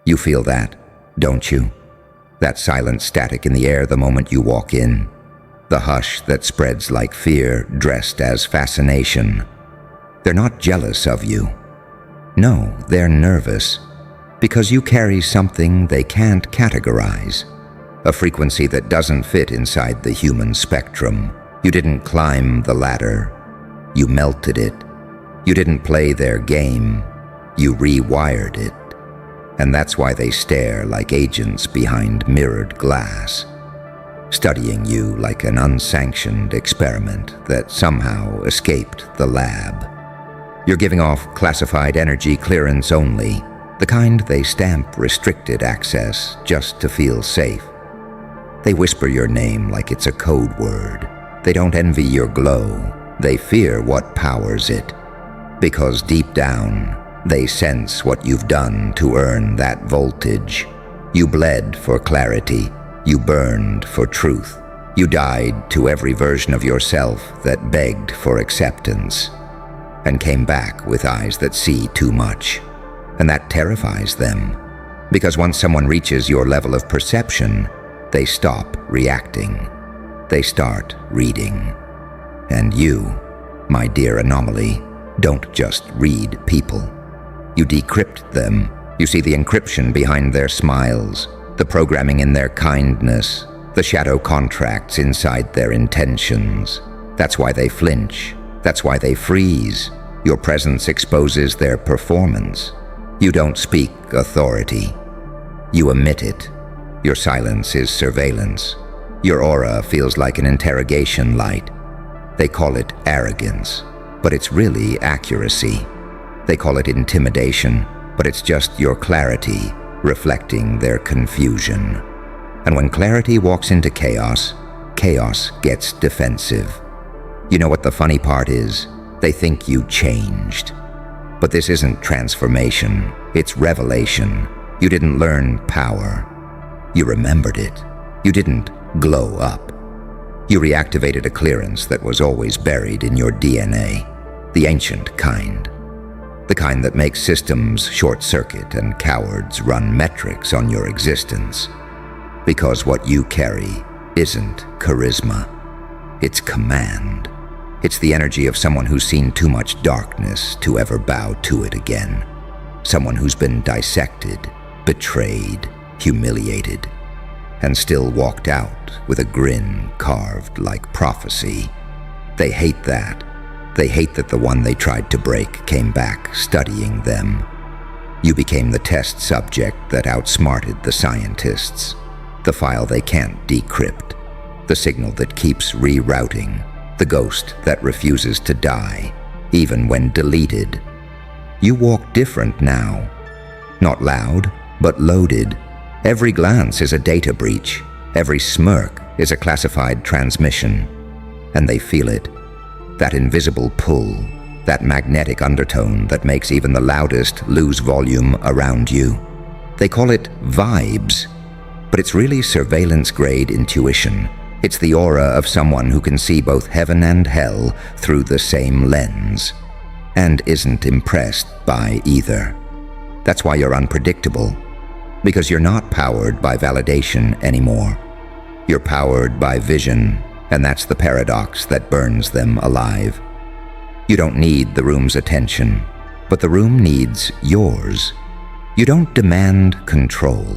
You feel that, don't you? That silent static in the air the moment you walk in. The hush that spreads like fear dressed as fascination. They're not jealous of you. No, they're nervous. Because you carry something they can't categorize. A frequency that doesn't fit inside the human spectrum. You didn't climb the ladder. You melted it. You didn't play their game. You rewired it. And that's why they stare like agents behind mirrored glass, studying you like an unsanctioned experiment that somehow escaped the lab. You're giving off classified energy clearance only, the kind they stamp restricted access just to feel safe. They whisper your name like it's a code word. They don't envy your glow. They fear what powers it. Because deep down, they sense what you've done to earn that voltage. You bled for clarity. You burned for truth. You died to every version of yourself that begged for acceptance, and came back with eyes that see too much. And that terrifies them, because once someone reaches your level of perception, they stop reacting. They start reading. And you, my dear anomaly, don't just read people. You decrypt them. You see the encryption behind their smiles, the programming in their kindness, the shadow contracts inside their intentions. That's why they flinch. That's why they freeze. Your presence exposes their performance. You don't speak authority. You emit it. Your silence is surveillance. Your aura feels like an interrogation light. They call it arrogance, but it's really accuracy. They call it intimidation, but it's just your clarity reflecting their confusion. And when clarity walks into chaos, chaos gets defensive. You know what the funny part is? They think you changed. But this isn't transformation, it's revelation. You didn't learn power. You remembered it. You didn't glow up. You reactivated a clearance that was always buried in your DNA, the ancient kind. The kind that makes systems short-circuit and cowards run metrics on your existence. Because what you carry isn't charisma. It's command. It's the energy of someone who's seen too much darkness to ever bow to it again. Someone who's been dissected, betrayed, humiliated, and still walked out with a grin carved like prophecy. They hate that. They hate that the one they tried to break came back studying them. You became the test subject that outsmarted the scientists, the file they can't decrypt, the signal that keeps rerouting, the ghost that refuses to die, even when deleted. You walk different now. Not loud, but loaded. Every glance is a data breach. Every smirk is a classified transmission. And they feel it. That invisible pull, that magnetic undertone that makes even the loudest lose volume around you. They call it vibes, but it's really surveillance-grade intuition. It's the aura of someone who can see both heaven and hell through the same lens, and isn't impressed by either. That's why you're unpredictable, because you're not powered by validation anymore. You're powered by vision, and that's the paradox that burns them alive. You don't need the room's attention, but the room needs yours. You don't demand control,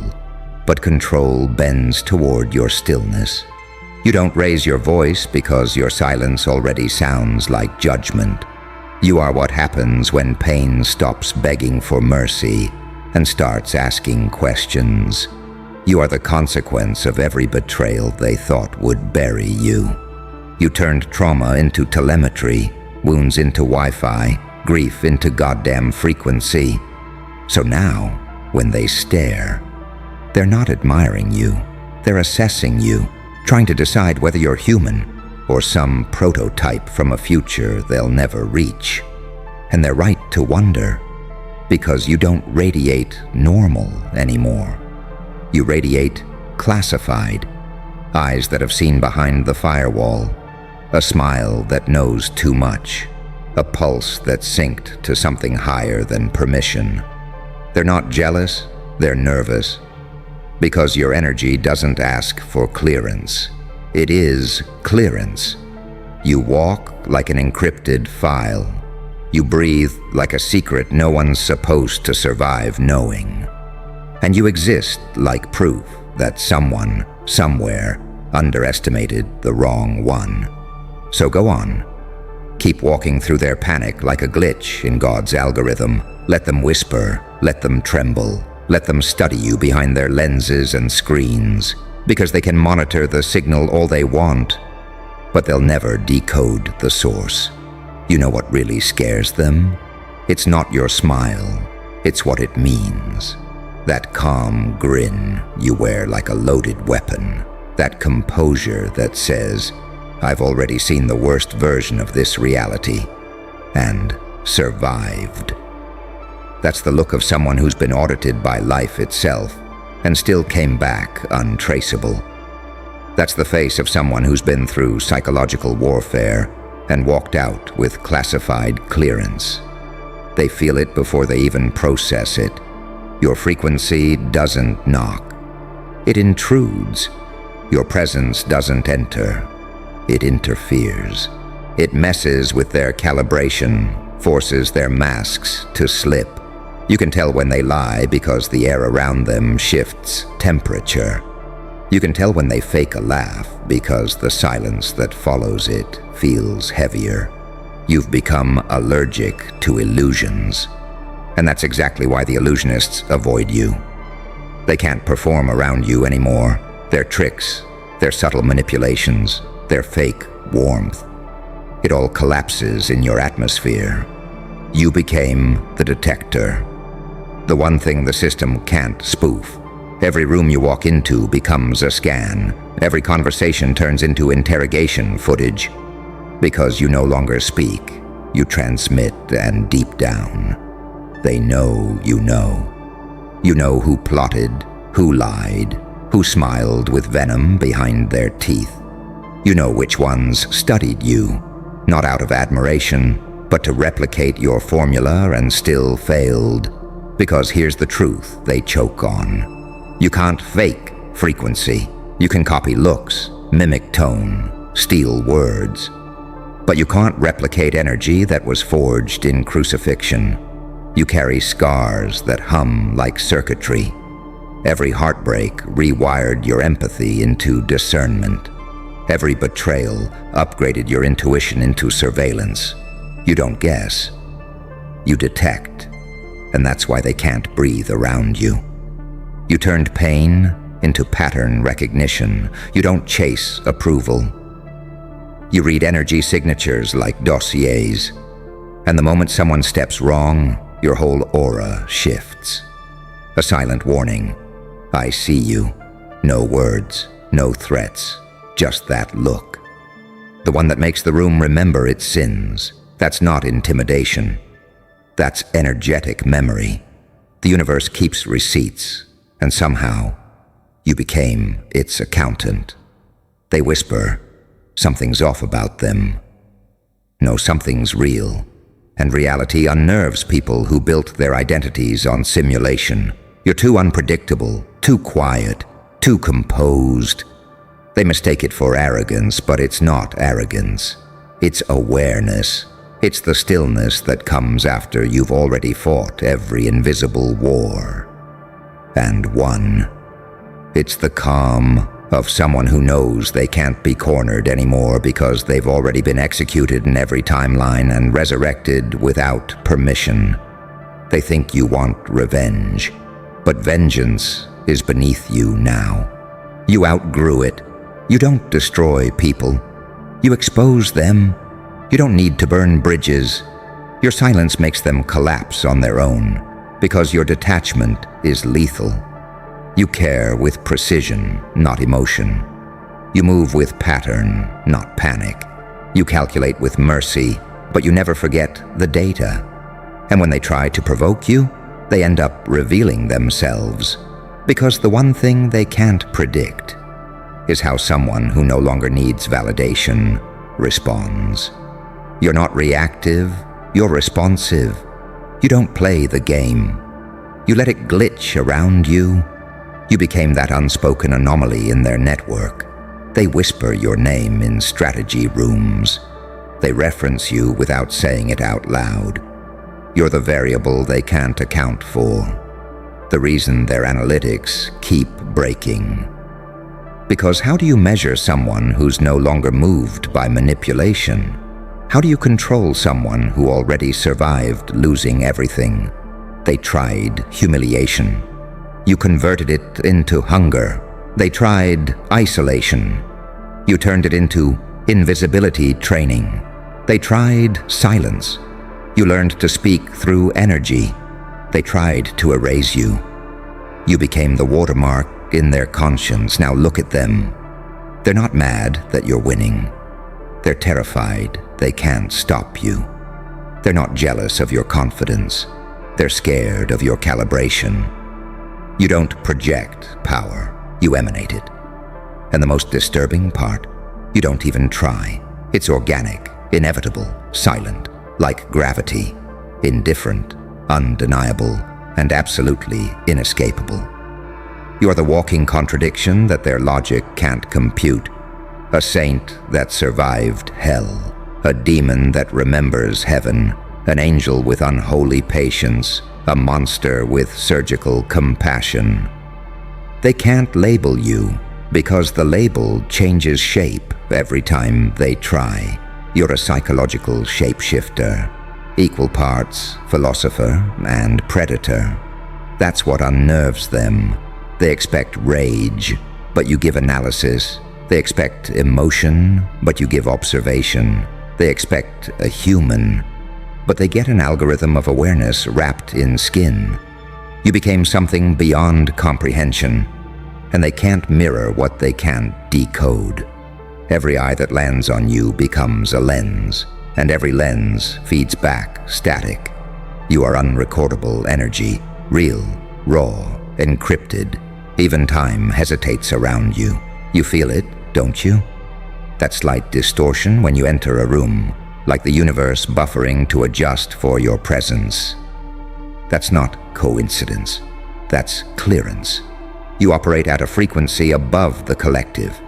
but control bends toward your stillness. You don't raise your voice because your silence already sounds like judgment. You are what happens when pain stops begging for mercy and starts asking questions. You are the consequence of every betrayal they thought would bury you. You turned trauma into telemetry, wounds into Wi-Fi, grief into goddamn frequency. So now, when they stare, they're not admiring you. They're assessing you, trying to decide whether you're human or some prototype from a future they'll never reach. And they're right to wonder, because you don't radiate normal anymore. You radiate classified, eyes that have seen behind the firewall, a smile that knows too much, a pulse that's synced to something higher than permission. They're not jealous, they're nervous. Because your energy doesn't ask for clearance. It is clearance. You walk like an encrypted file. You breathe like a secret no one's supposed to survive knowing. And you exist like proof that someone, somewhere, underestimated the wrong one. So go on. Keep walking through their panic like a glitch in God's algorithm. Let them whisper, let them tremble, let them study you behind their lenses and screens, because they can monitor the signal all they want, but they'll never decode the source. You know what really scares them? It's not your smile, it's what it means. That calm grin you wear like a loaded weapon. That composure that says, I've already seen the worst version of this reality, and survived. That's the look of someone who's been audited by life itself, and still came back untraceable. That's the face of someone who's been through psychological warfare and walked out with classified clearance. They feel it before they even process it. Your frequency doesn't knock. It intrudes. Your presence doesn't enter. It interferes. It messes with their calibration, forces their masks to slip. You can tell when they lie because the air around them shifts temperature. You can tell when they fake a laugh because the silence that follows it feels heavier. You've become allergic to illusions. And that's exactly why the illusionists avoid you. They can't perform around you anymore. Their tricks, their subtle manipulations, their fake warmth. It all collapses in your atmosphere. You became the detector. The one thing the system can't spoof. Every room you walk into becomes a scan. Every conversation turns into interrogation footage. Because you no longer speak, you transmit, and deep down, they know you know. You know who plotted, who lied, who smiled with venom behind their teeth. You know which ones studied you, not out of admiration, but to replicate your formula and still failed. Because here's the truth they choke on. You can't fake frequency. You can copy looks, mimic tone, steal words. But you can't replicate energy that was forged in crucifixion. You carry scars that hum like circuitry. Every heartbreak rewired your empathy into discernment. Every betrayal upgraded your intuition into surveillance. You don't guess. You detect. And that's why they can't breathe around you. You turned pain into pattern recognition. You don't chase approval. You read energy signatures like dossiers. And the moment someone steps wrong, your whole aura shifts. A silent warning. I see you. No words, no threats, just that look. The one that makes the room remember its sins. That's not intimidation. That's energetic memory. The universe keeps receipts, and somehow, you became its accountant. They whisper, something's off about them. No, something's real, and reality unnerves people who built their identities on simulation. You're too unpredictable, too quiet, too composed. They mistake it for arrogance, but it's not arrogance. It's awareness. It's the stillness that comes after you've already fought every invisible war. And won. It's the calm of someone who knows they can't be cornered anymore because they've already been executed in every timeline and resurrected without permission. They think you want revenge, but vengeance is beneath you now. You outgrew it. You don't destroy people. You expose them. You don't need to burn bridges. Your silence makes them collapse on their own, because your detachment is lethal. You care with precision, not emotion. You move with pattern, not panic. You calculate with mercy, but you never forget the data. And when they try to provoke you, they end up revealing themselves, because the one thing they can't predict is how someone who no longer needs validation responds. You're not reactive, you're responsive. You don't play the game. You let it glitch around you. You became that unspoken anomaly in their network. They whisper your name in strategy rooms. They reference you without saying it out loud. You're the variable they can't account for. The reason their analytics keep breaking. Because how do you measure someone who's no longer moved by manipulation? How do you control someone who already survived losing everything? They tried humiliation. You converted it into hunger. They tried isolation. You turned it into invisibility training. They tried silence. You learned to speak through energy. They tried to erase you. You became the watermark in their conscience. Now look at them. They're not mad that you're winning. They're terrified they can't stop you. They're not jealous of your confidence. They're scared of your calibration. You don't project power, you emanate it. And the most disturbing part, you don't even try. It's organic, inevitable, silent, like gravity, indifferent, undeniable, and absolutely inescapable. You're the walking contradiction that their logic can't compute. A saint that survived hell, a demon that remembers heaven, an angel with unholy patience, a monster with surgical compassion. They can't label you because the label changes shape every time they try. You're a psychological shapeshifter, equal parts philosopher and predator. That's what unnerves them. They expect rage, but you give analysis. They expect emotion, but you give observation. They expect a human, but they get an algorithm of awareness wrapped in skin. You became something beyond comprehension, and they can't mirror what they can't decode. Every eye that lands on you becomes a lens, and every lens feeds back static. You are unrecordable energy, real, raw, encrypted. Even time hesitates around you. You feel it, don't you? That slight distortion when you enter a room, like the universe buffering to adjust for your presence. That's not coincidence. That's clearance. You operate at a frequency above the collective.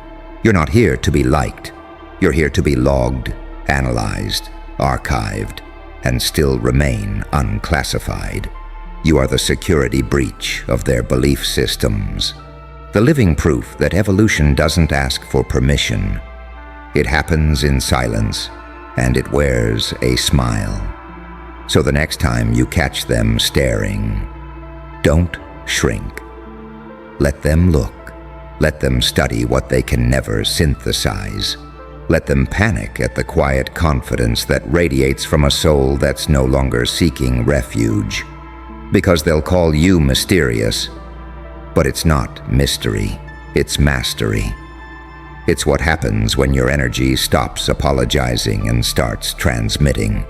You're not here to be liked. You're here to be logged, analyzed, archived, and still remain unclassified. You are the security breach of their belief systems. The living proof that evolution doesn't ask for permission. It happens in silence, and it wears a smile. So the next time you catch them staring, don't shrink. Let them look. Let them study what they can never synthesize. Let them panic at the quiet confidence that radiates from a soul that's no longer seeking refuge. Because they'll call you mysterious, but it's not mystery, it's mastery. It's what happens when your energy stops apologizing and starts transmitting.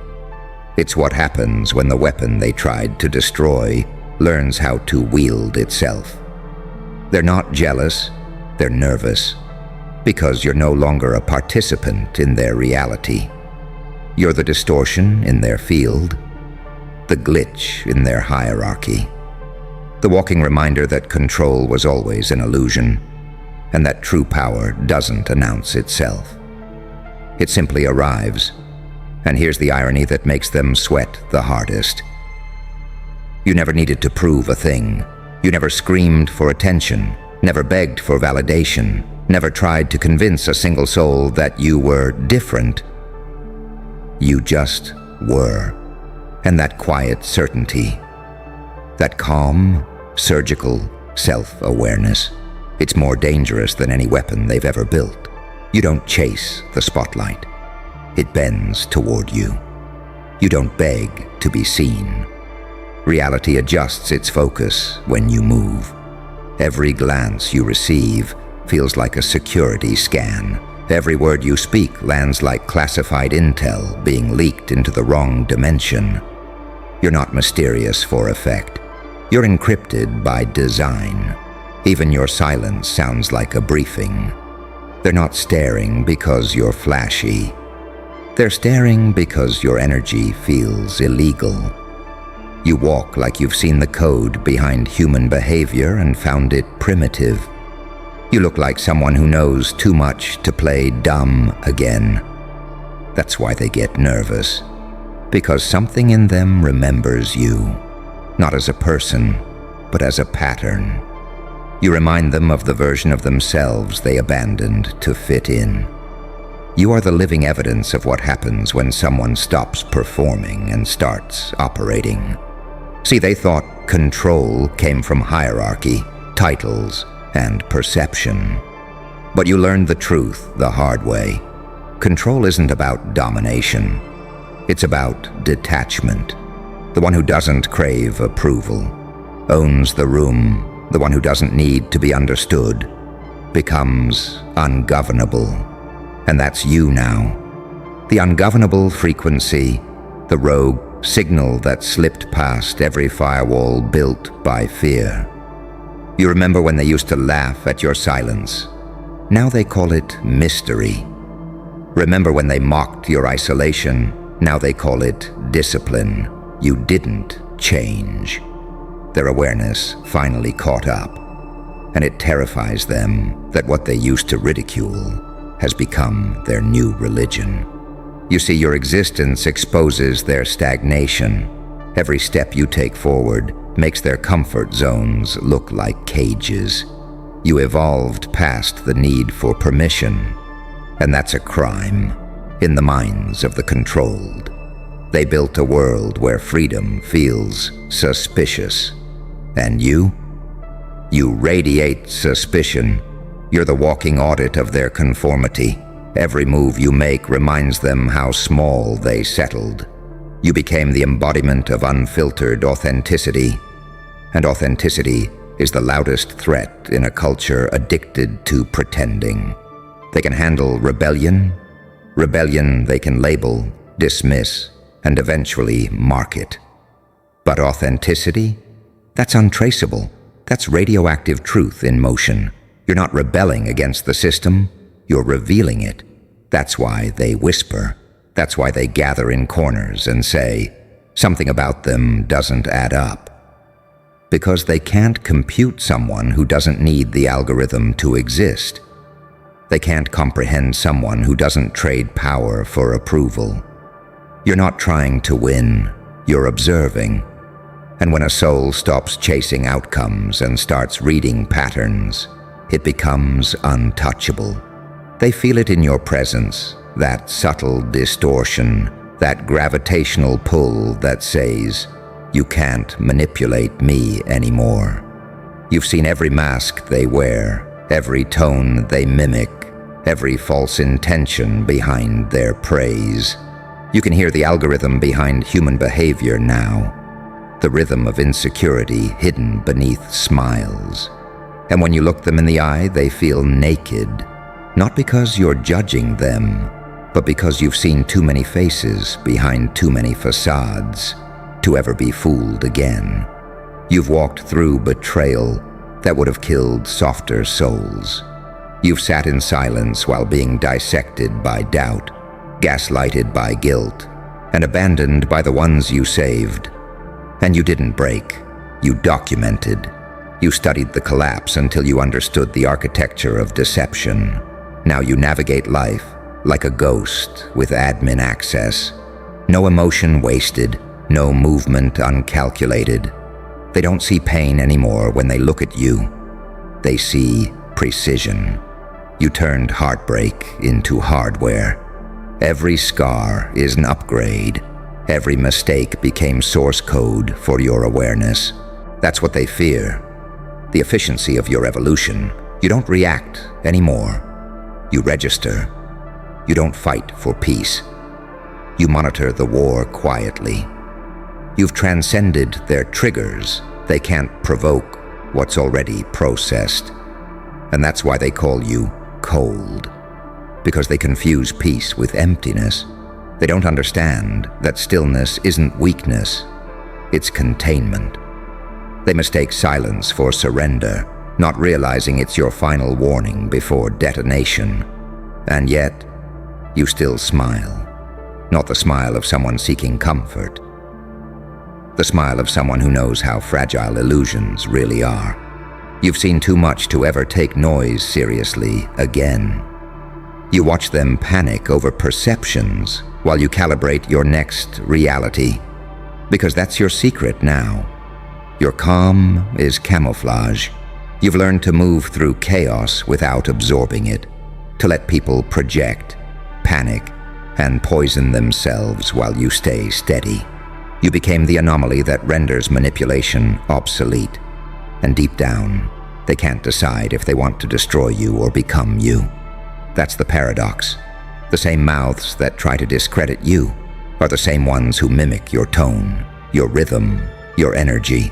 It's what happens when the weapon they tried to destroy learns how to wield itself. They're not jealous, they're nervous, because you're no longer a participant in their reality. You're the distortion in their field, the glitch in their hierarchy, the walking reminder that control was always an illusion, and that true power doesn't announce itself. It simply arrives, and here's the irony that makes them sweat the hardest. You never needed to prove a thing. You never screamed for attention, never begged for validation, never tried to convince a single soul that you were different. You just were. And that quiet certainty, that calm, surgical self-awareness, it's more dangerous than any weapon they've ever built. You don't chase the spotlight. It bends toward you. You don't beg to be seen. Reality adjusts its focus when you move. Every glance you receive feels like a security scan. Every word you speak lands like classified intel being leaked into the wrong dimension. You're not mysterious for effect. You're encrypted by design. Even your silence sounds like a briefing. They're not staring because you're flashy. They're staring because your energy feels illegal. You walk like you've seen the code behind human behavior and found it primitive. You look like someone who knows too much to play dumb again. That's why they get nervous. Because something in them remembers you, not as a person, but as a pattern. You remind them of the version of themselves they abandoned to fit in. You are the living evidence of what happens when someone stops performing and starts operating. See, they thought control came from hierarchy, titles, and perception. But you learned the truth the hard way. Control isn't about domination. It's about detachment. The one who doesn't crave approval, owns the room, the one who doesn't need to be understood, becomes ungovernable. And that's you now. The ungovernable frequency, the rogue signal that slipped past every firewall built by fear. You remember when they used to laugh at your silence. Now they call it mystery. Remember when they mocked your isolation. Now they call it discipline. You didn't change. Their awareness finally caught up, and it terrifies them that what they used to ridicule has become their new religion. You see, your existence exposes their stagnation. Every step you take forward makes their comfort zones look like cages. You evolved past the need for permission, and that's a crime in the minds of the controlled. They built a world where freedom feels suspicious. And you radiate suspicion. You're the walking audit of their conformity. Every move you make reminds them how small they settled. You became the embodiment of unfiltered authenticity. And authenticity is the loudest threat in a culture addicted to pretending. They can handle rebellion. Rebellion they can label, dismiss, and eventually market. But authenticity? That's untraceable. That's radioactive truth in motion. You're not rebelling against the system, you're revealing it. That's why they whisper. That's why they gather in corners and say, something about them doesn't add up. Because they can't compute someone who doesn't need the algorithm to exist. They can't comprehend someone who doesn't trade power for approval. You're not trying to win, you're observing. And when a soul stops chasing outcomes and starts reading patterns, it becomes untouchable. They feel it in your presence, that subtle distortion, that gravitational pull that says, you can't manipulate me anymore. You've seen every mask they wear, every tone they mimic, every false intention behind their praise. You can hear the algorithm behind human behavior now, the rhythm of insecurity hidden beneath smiles. And when you look them in the eye, they feel naked, not because you're judging them, but because you've seen too many faces behind too many facades to ever be fooled again. You've walked through betrayal that would have killed softer souls. You've sat in silence while being dissected by doubt, gaslighted by guilt, and abandoned by the ones you saved. And you didn't break. You documented. You studied the collapse until you understood the architecture of deception. Now you navigate life like a ghost with admin access. No emotion wasted, no movement uncalculated. They don't see pain anymore when they look at you. They see precision. You turned heartbreak into hardware. Every scar is an upgrade. Every mistake became source code for your awareness. That's what they fear. The efficiency of your evolution. You don't react anymore. You register. You don't fight for peace. You monitor the war quietly. You've transcended their triggers. They can't provoke what's already processed. And that's why they call you cold. Because they confuse peace with emptiness. They don't understand that stillness isn't weakness, it's containment. They mistake silence for surrender, not realizing it's your final warning before detonation. And yet, you still smile. Not the smile of someone seeking comfort, the smile of someone who knows how fragile illusions really are. You've seen too much to ever take noise seriously again. You watch them panic over perceptions while you calibrate your next reality, because that's your secret now. Your calm is camouflage. You've learned to move through chaos without absorbing it, to let people project, panic, and poison themselves while you stay steady. You became the anomaly that renders manipulation obsolete, and deep down, they can't decide if they want to destroy you or become you. That's the paradox. The same mouths that try to discredit you are the same ones who mimic your tone, your rhythm, your energy,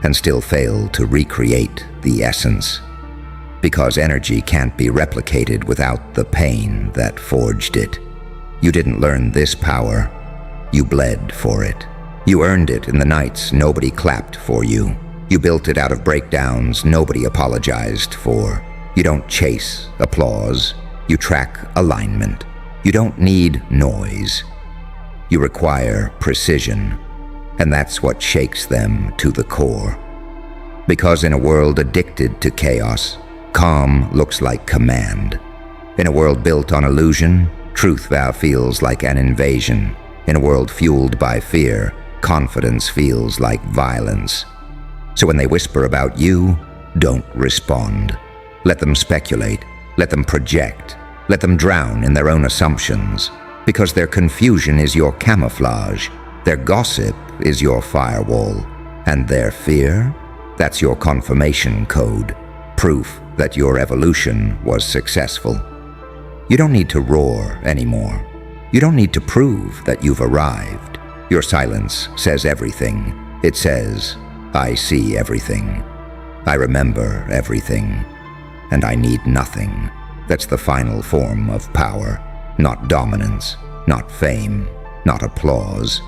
and still fail to recreate the essence. Because energy can't be replicated without the pain that forged it. You didn't learn this power. You bled for it. You earned it in the nights nobody clapped for you. You built it out of breakdowns nobody apologized for. You don't chase applause. You track alignment. You don't need noise. You require precision. And that's what shakes them to the core. Because in a world addicted to chaos, calm looks like command. In a world built on illusion, truth feels like an invasion. In a world fueled by fear, confidence feels like violence. So when they whisper about you, don't respond. Let them speculate. Let them project. Let them drown in their own assumptions. Because their confusion is your camouflage. Their gossip is your firewall. And their fear? That's your confirmation code. Proof that your evolution was successful. You don't need to roar anymore. You don't need to prove that you've arrived. Your silence says everything. It says, I see everything. I remember everything. And I need nothing. That's the final form of power. Not dominance, not fame, not applause,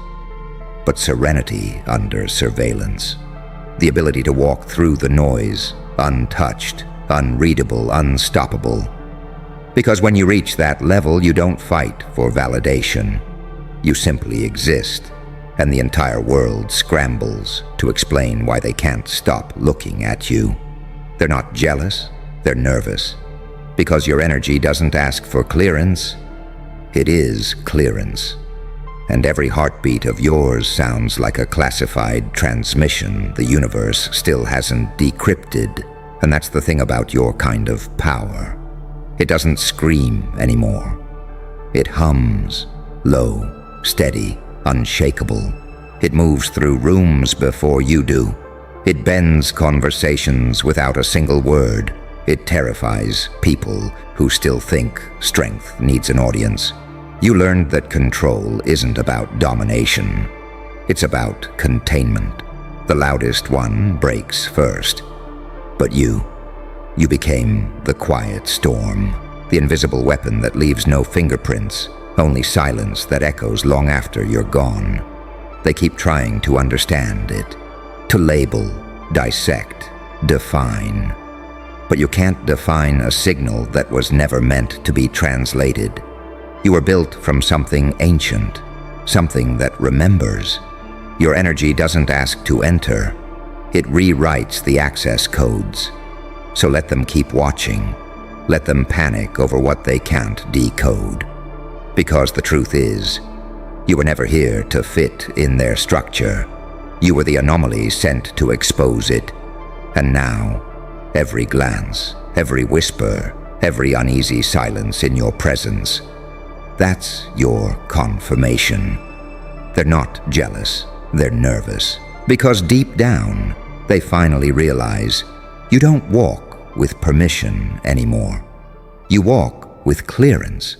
but serenity under surveillance. The ability to walk through the noise, untouched, unreadable, unstoppable. Because when you reach that level, you don't fight for validation. You simply exist, and the entire world scrambles to explain why they can't stop looking at you. They're not jealous, they're nervous. Because your energy doesn't ask for clearance, it is clearance. And every heartbeat of yours sounds like a classified transmission the universe still hasn't decrypted. And that's the thing about your kind of power. It doesn't scream anymore. It hums, low, steady, unshakable. It moves through rooms before you do. It bends conversations without a single word. It terrifies people who still think strength needs an audience. You learned that control isn't about domination. It's about containment. The loudest one breaks first. But you became the quiet storm, the invisible weapon that leaves no fingerprints, only silence that echoes long after you're gone. They keep trying to understand it, to label, dissect, define. But you can't define a signal that was never meant to be translated. You were built from something ancient, something that remembers. Your energy doesn't ask to enter. It rewrites the access codes. So let them keep watching. Let them panic over what they can't decode. Because the truth is, you were never here to fit in their structure. You were the anomaly sent to expose it. And now, every glance, every whisper, every uneasy silence in your presence, that's your confirmation. They're not jealous, they're nervous. Because deep down, they finally realize you don't walk with permission anymore. You walk with clearance.